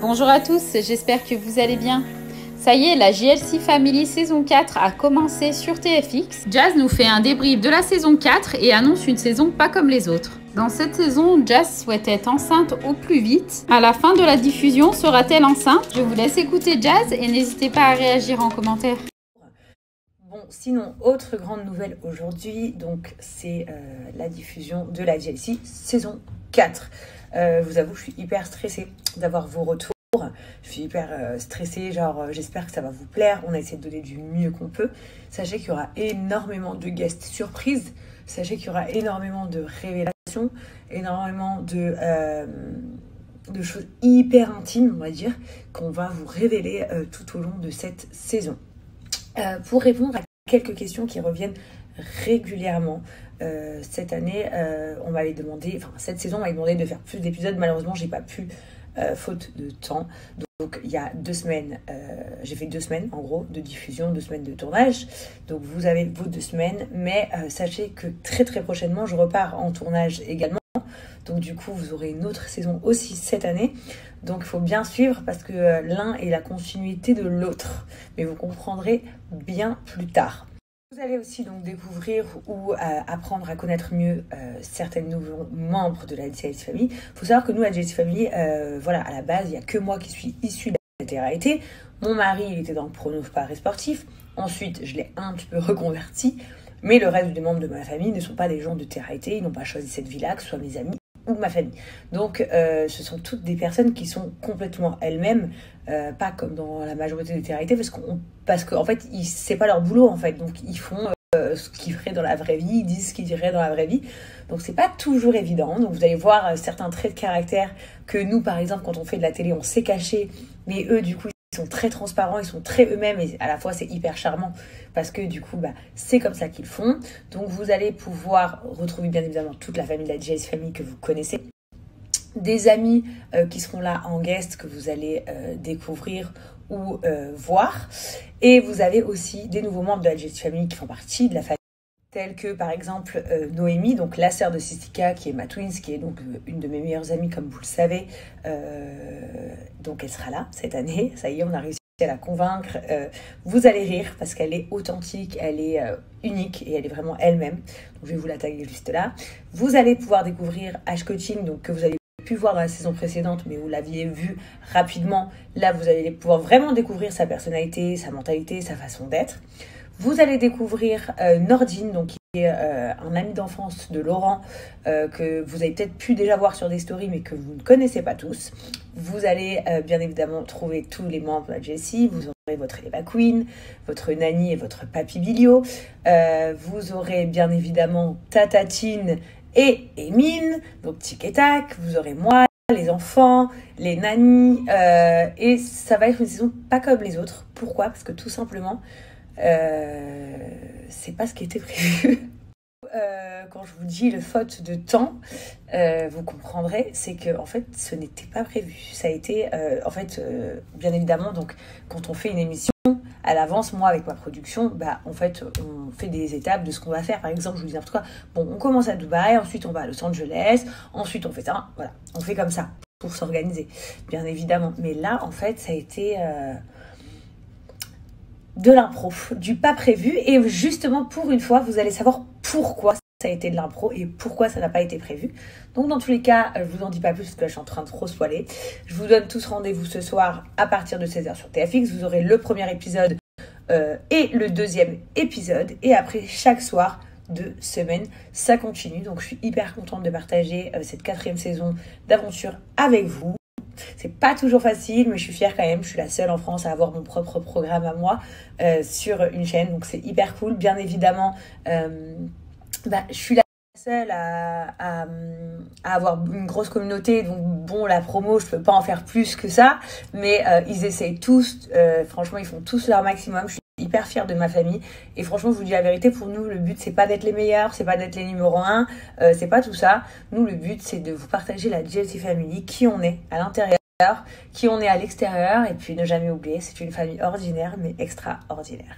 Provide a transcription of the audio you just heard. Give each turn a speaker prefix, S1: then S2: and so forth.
S1: Bonjour à tous, j'espère que vous allez bien. Ça y est, la JLC Family saison 4 a commencé sur TFX. Jazz nous fait un débrief de la saison 4 et annonce une saison pas comme les autres. Dans cette saison, Jazz souhaite être enceinte au plus vite. À la fin de la diffusion, sera-t-elle enceinte? Je vous laisse écouter Jazz et n'hésitez pas à réagir en commentaire.
S2: Bon, sinon, autre grande nouvelle aujourd'hui, donc c'est la diffusion de la JLC saison 4. Je vous avoue, je suis hyper stressée d'avoir vos retours. Je suis hyper stressée, j'espère que ça va vous plaire. On a essayé de donner du mieux qu'on peut. Sachez qu'il y aura énormément de guests surprises. Sachez qu'il y aura énormément de révélations, énormément de choses hyper intimes, on va dire, qu'on va vous révéler tout au long de cette saison. Pour répondre à quelques questions qui reviennent régulièrement, cette année, cette saison, on m'avait demandé de faire plus d'épisodes. Malheureusement, j'ai pas pu, faute de temps. Donc, il y a 2 semaines, j'ai fait 2 semaines en gros de diffusion, 2 semaines de tournage. Donc, vous avez vos 2 semaines, mais sachez que très très prochainement, je repars en tournage également. Donc, du coup, vous aurez une autre saison aussi cette année. Donc, il faut bien suivre parce que l'un est la continuité de l'autre. Mais vous comprendrez bien plus tard. Vous allez aussi donc découvrir ou apprendre à connaître mieux certains nouveaux membres de la JLC Family. Il faut savoir que nous, la JLC Family, à la base, il n'y a que moi qui suis issue de la télé-réalité. Mon mari, il était dans le prono paris sportif. Ensuite, je l'ai un petit peu reconverti. Mais le reste des membres de ma famille ne sont pas des gens de télé-réalité. Ils n'ont pas choisi cette vie-là, que ce soit mes amis ou ma famille. Donc, ce sont toutes des personnes qui sont complètement elles-mêmes, pas comme dans la majorité des télé-réalités, parce qu'en fait, c'est pas leur boulot, en fait. Donc, ils font ce qu'ils feraient dans la vraie vie, ils disent ce qu'ils diraient dans la vraie vie. Donc, c'est pas toujours évident. Donc, vous allez voir certains traits de caractère que nous, par exemple, quand on fait de la télé, on sait cacher, mais eux, du coup, ils sont très transparents, ils sont très eux-mêmes et à la fois c'est hyper charmant parce que du coup c'est comme ça qu'ils font. Donc vous allez pouvoir retrouver bien évidemment toute la famille de la JLC Family que vous connaissez, des amis qui seront là en guest que vous allez découvrir ou voir, et vous avez aussi des nouveaux membres de la JLC Family qui font partie de la famille, tels que par exemple Noémie, donc la sœur de Sisika, qui est ma twins, qui est donc une de mes meilleures amies comme vous le savez. Donc elle sera là cette année, ça y est, on a réussi à la convaincre. Vous allez rire parce qu'elle est authentique, elle est unique et elle est vraiment elle-même. Donc je vais vous la taguer juste là. Vous allez pouvoir découvrir Ash Coaching, donc que vous avez pu voir dans la saison précédente, mais vous l'aviez vu rapidement. Là, vous allez pouvoir vraiment découvrir sa personnalité, sa mentalité, sa façon d'être. Vous allez découvrir Nordine, donc, qui est un ami d'enfance de Laurent, que vous avez peut-être pu déjà voir sur des stories, mais que vous ne connaissez pas tous. Vous allez bien évidemment trouver tous les membres de la JLC. Vous aurez votre Eva Queen, votre Nani et votre Papy Bilio. Vous aurez bien évidemment Tatatine et Emine, donc tic et tac. Vous aurez moi, les enfants, les nannies. Et ça va être une saison pas comme les autres. Pourquoi? Parce que tout simplement, c'est pas ce qui était prévu. Quand je vous dis le faute de temps, vous comprendrez, c'est que en fait ce n'était pas prévu. Ça a été bien évidemment, donc quand on fait une émission à l'avance, moi avec ma production, en fait on fait des étapes de ce qu'on va faire. Par exemple, je vous dis n'importe quoi, bon, on commence à Dubaï, ensuite on va à Los Angeles, ensuite on fait ça, voilà, on fait comme ça pour s'organiser, bien évidemment. Mais là en fait ça a été de l'impro, du pas prévu, et justement pour une fois vous allez savoir pourquoi ça a été de l'impro et pourquoi ça n'a pas été prévu. Donc dans tous les cas, je vous en dis pas plus parce que là je suis en train de trop spoiler. Je vous donne tous rendez-vous ce soir à partir de 16h sur TFX. Vous aurez le premier épisode et le deuxième épisode, et après chaque soir de semaine ça continue. Donc je suis hyper contente de partager cette 4e saison d'aventure avec vous. C'est pas toujours facile, mais je suis fière quand même. Je suis la seule en France à avoir mon propre programme à moi sur une chaîne, donc c'est hyper cool. Bien évidemment, je suis la seule à avoir une grosse communauté, donc bon, la promo, je peux pas en faire plus que ça, mais ils essayent tous, franchement, ils font tous leur maximum. Je suis hyper fière de ma famille, et franchement, je vous dis la vérité, pour nous, le but, c'est pas d'être les meilleurs, c'est pas d'être les numéros 1, c'est pas tout ça. Nous, le but, c'est de vous partager la JLC Family, qui on est à l'intérieur, qui on est à l'extérieur, et puis ne jamais oublier, c'est une famille ordinaire, mais extraordinaire.